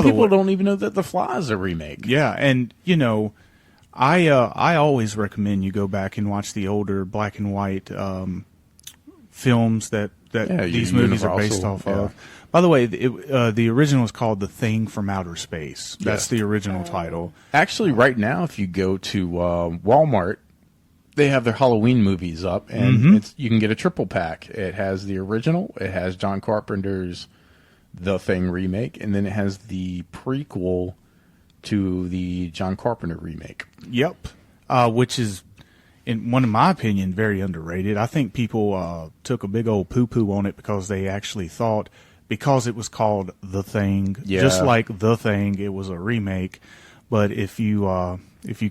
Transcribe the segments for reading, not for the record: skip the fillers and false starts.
people don't even know that The Fly is a remake. Yeah, and I always recommend you go back and watch the older black and white films that these movies are based off of. By the way, the original is called The Thing from Outer Space. That's the original title. Actually, right now, if you go to Walmart, they have their Halloween movies up, and you can get a triple pack. It has the original, it has John Carpenter's The Thing remake, and then it has the prequel to the John Carpenter remake. Yep. Which is, in one of my opinion, very underrated. I think people took a big old poo-poo on it because they actually thought, because it was called The Thing, just like The Thing, it was a remake. But if you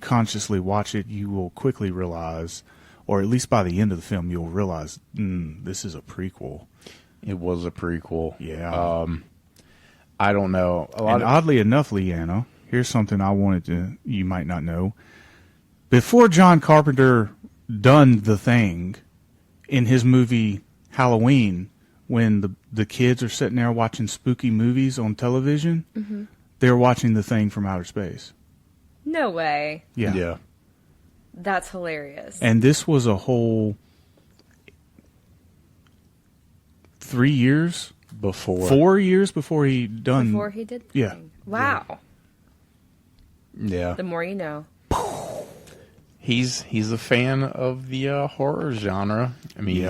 consciously watch it, you will quickly realize, or at least by the end of the film, you'll realize, this is a prequel. It was a prequel. Yeah. I don't know. Oddly enough, Leanna, here's something you might not know. Before John Carpenter done The Thing, in his movie Halloween, when the kids are sitting there watching spooky movies on television, they're watching The Thing from Outer Space. No way. Yeah. That's hilarious. And this was a whole 3 years before, 4 years before he did The Thing. Wow. Yeah. The more you know. He's a fan of the horror genre. I mean,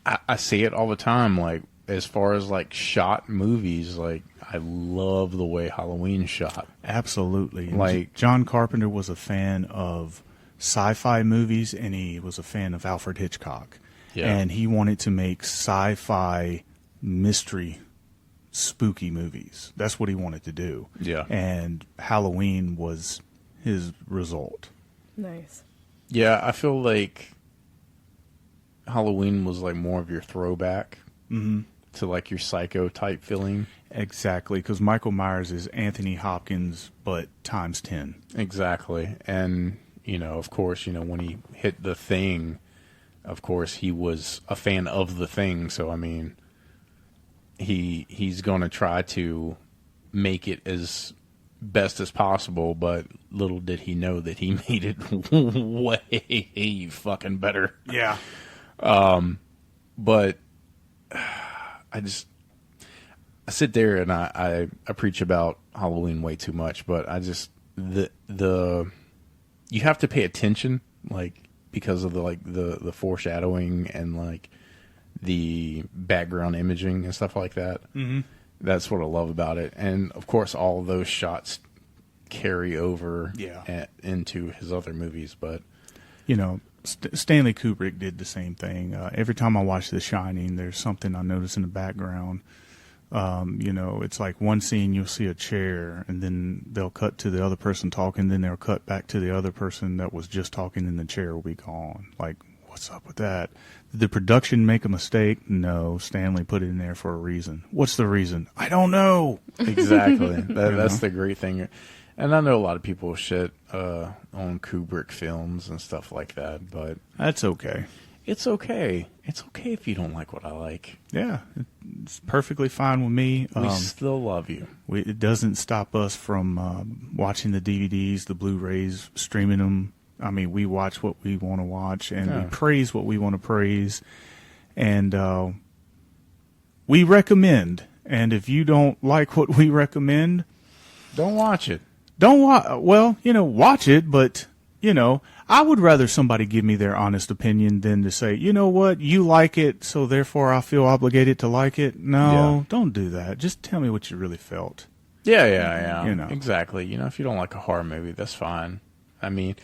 I see it all the time. Like, as far as like shot movies, like I love the way Halloween shot. Absolutely. Like, John Carpenter was a fan of sci-fi movies, and he was a fan of Alfred Hitchcock. Yeah. And he wanted to make sci-fi mystery spooky movies. That's what he wanted to do. Yeah. And Halloween was his result. Nice. Yeah, I feel like Halloween was like more of your throwback to like your Psycho type feeling. Exactly, because Michael Myers is Anthony Hopkins, but times 10. Exactly. And, of course, when he hit The Thing, of course, he was a fan of The Thing. So, I mean, he's going to try to make it as best as possible, but little did he know that he made it way fucking better. Yeah. But I sit there and I preach about Halloween way too much, but I just you have to pay attention, like, because of the foreshadowing and like the background imaging and stuff like that. Mm-hmm. That's what I love about it, and of course, all of those shots carry over into his other movies. But Stanley Kubrick did the same thing. Every time I watch The Shining, there's something I notice in the background. It's like one scene you'll see a chair, and then they'll cut to the other person talking, then they'll cut back to the other person that was just talking, and the chair will be gone. Like, what's up with that? Did the production make a mistake? No, Stanley put it in there for a reason. What's the reason? I don't know. Exactly. That's the great thing. And I know a lot of people shit on Kubrick films and stuff like that, but that's okay. It's okay. It's okay if you don't like what I like. Yeah, it's perfectly fine with me. We still love you. It doesn't stop us from watching the DVDs, the Blu-rays, streaming them. I mean, we watch what we want to watch, and we praise what we want to praise. And we recommend. And if you don't like what we recommend, don't watch it. Watch it, but, I would rather somebody give me their honest opinion than to say, you know what, you like it, so therefore I feel obligated to like it. No, don't do that. Just tell me what you really felt. Yeah. Exactly. If you don't like a horror movie, that's fine. I mean,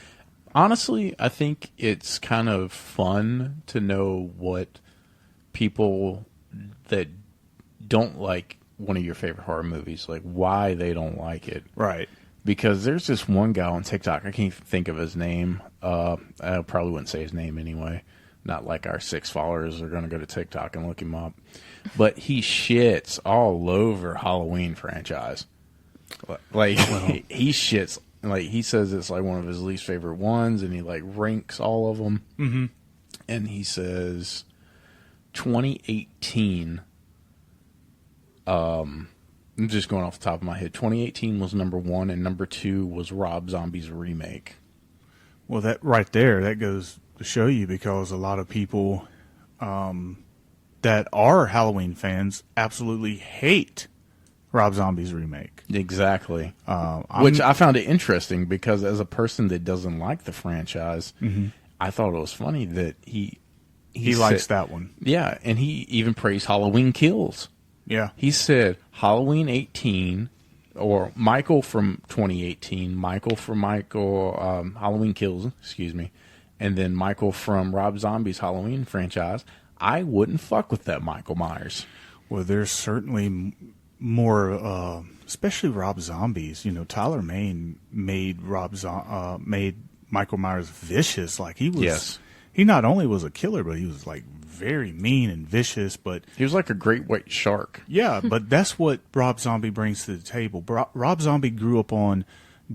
honestly, I think it's kind of fun to know what people that don't like one of your favorite horror movies, like why they don't like it. Right. Because there's this one guy on TikTok, I can't think of his name. I probably wouldn't say his name anyway. Not like our 6 followers are going to go to TikTok and look him up. But he shits all over Halloween franchise. Like, he shits. Like, he says it's like one of his least favorite ones, and he like ranks all of them. Mm-hmm. And he says 2018 I'm just going off the top of my head. 2018 was number 1, and number 2 was Rob Zombie's remake. Well, that right there, that goes to show you, because a lot of people that are Halloween fans absolutely hate Rob Zombie's remake. Exactly. Which I found it interesting, because as a person that doesn't like the franchise, I thought it was funny that he likes that one. Yeah, and he even praised Halloween Kills. Yeah. He said Halloween 18, or Michael from 2018, Michael from Halloween Kills, excuse me, and then Michael from Rob Zombie's Halloween franchise. I wouldn't fuck with that Michael Myers. Well, there's certainly more, especially Rob Zombie's. You know, Tyler Mane made made Michael Myers vicious. Like, he was. Yes. He not only was a killer, but he was like very mean and vicious. But he was like a great white shark. Yeah, but that's what Rob Zombie brings to the table. Rob Zombie grew up on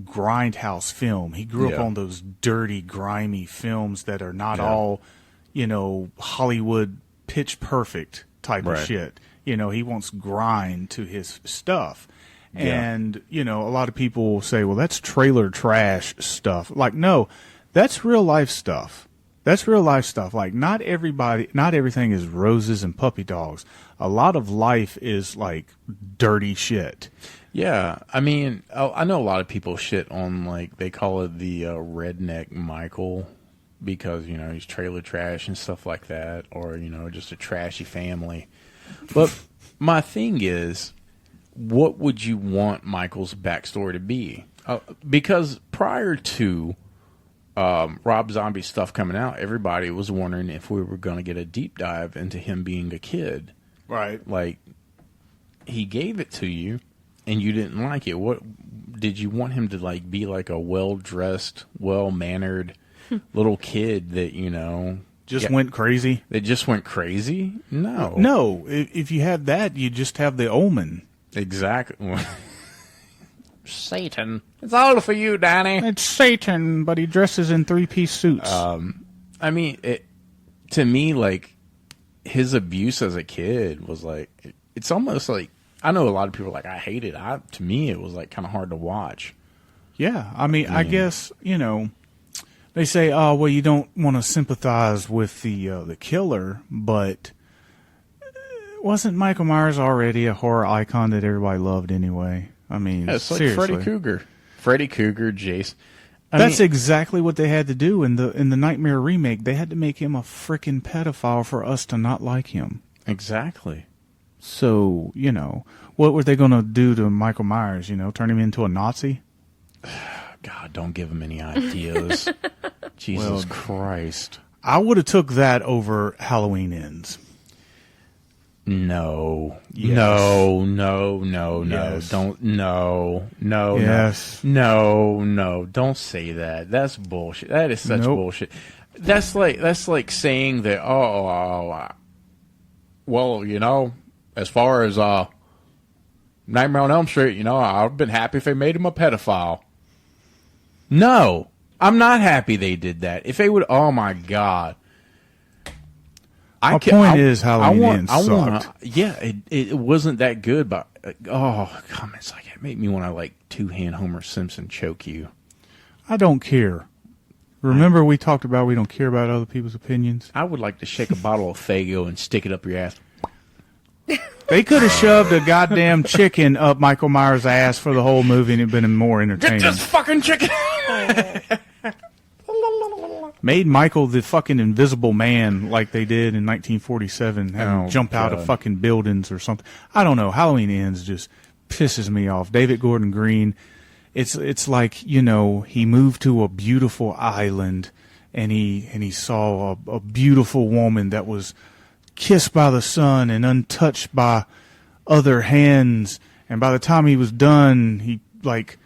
grindhouse film. He grew up on those dirty, grimy films that are not all, you know, Hollywood pitch perfect type of shit. You know, he wants grind to his stuff. And, you know, a lot of people will say, well, that's trailer trash stuff. Like, no, that's real life stuff. That's real life stuff. Like, not everything is roses and puppy dogs. A lot of life is like dirty shit. Yeah. I mean, I know a lot of people shit on, like, they call it the redneck Michael, because, you know, he's trailer trash and stuff like that, or, you know, just a trashy family. But my thing is, what would you want Michael's backstory to be? Because prior to Rob Zombie stuff coming out, everybody was wondering if we were going to get a deep dive into him being a kid. Right. Like, he gave it to you, and you didn't like it. What did you want him to, like, be like a well-dressed, well-mannered little kid that, you know, went crazy? They just went crazy? No. No. If you have that, you just have the Omen. Exactly. Satan. It's all for you, Danny. It's Satan, but he dresses in 3-piece suits. I mean, to me, like, his abuse as a kid was like, it's almost like, I know a lot of people are like, I hate it. To me, it was like kind of hard to watch. Yeah. I mean, I guess, you know, they say, oh, well, you don't want to sympathize with the killer, but wasn't Michael Myers already a horror icon that everybody loved anyway? I mean, yeah, it's seriously. like Freddy Cougar, Jace. That's exactly what they had to do in the Nightmare remake. They had to make him a freaking pedophile for us to not like him. Exactly. So, you know, what were they going to do to Michael Myers? You know, turn him into a Nazi? God, don't give him any ideas. Jesus Christ. I would have took that over Halloween Ends. No. Yes. No. Yes. Don't. No. Yes. No. Don't say that. That's bullshit. That is such bullshit. That's like saying that. Well, you know, as far as Nightmare on Elm Street, you know, I've been happy if they made him a pedophile. No, I'm not happy they did that. If they would, oh my God. My point is Halloween Ends sucked. It wasn't that good, but comments like it made me want to like two-hand Homer Simpson choke you. I don't care. Remember we talked about we don't care about other people's opinions? I would like to shake a bottle of Faygo and stick it up your ass. They could have shoved a goddamn chicken up Michael Myers' ass for the whole movie and it'd been more entertaining. Get this fucking chicken! Made Michael the fucking Invisible Man like they did in 1947. Have him jump out of fucking buildings or something. I don't know. Halloween Ends just pisses me off. David Gordon Green, it's like, you know, he moved to a beautiful island and he saw a beautiful woman that was kissed by the sun and untouched by other hands. And by the time he was done, he, like,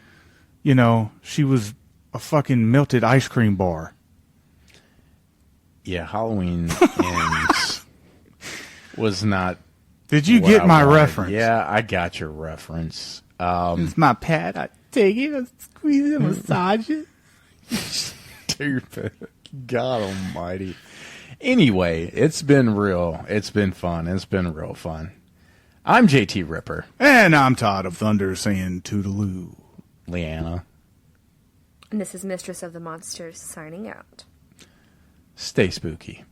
you know, she was a fucking melted ice cream bar. Yeah, Halloween Ends was not. Did you get my reference? Yeah, I got your reference. It's my pad. I take it, I squeeze it, massage it. Stupid. God almighty. Anyway, it's been real. It's been fun. It's been real fun. I'm JT Ripper. And I'm Todd of Thunder saying toodaloo. Leanna. And this is Mistress of the Monsters signing out. Stay spooky.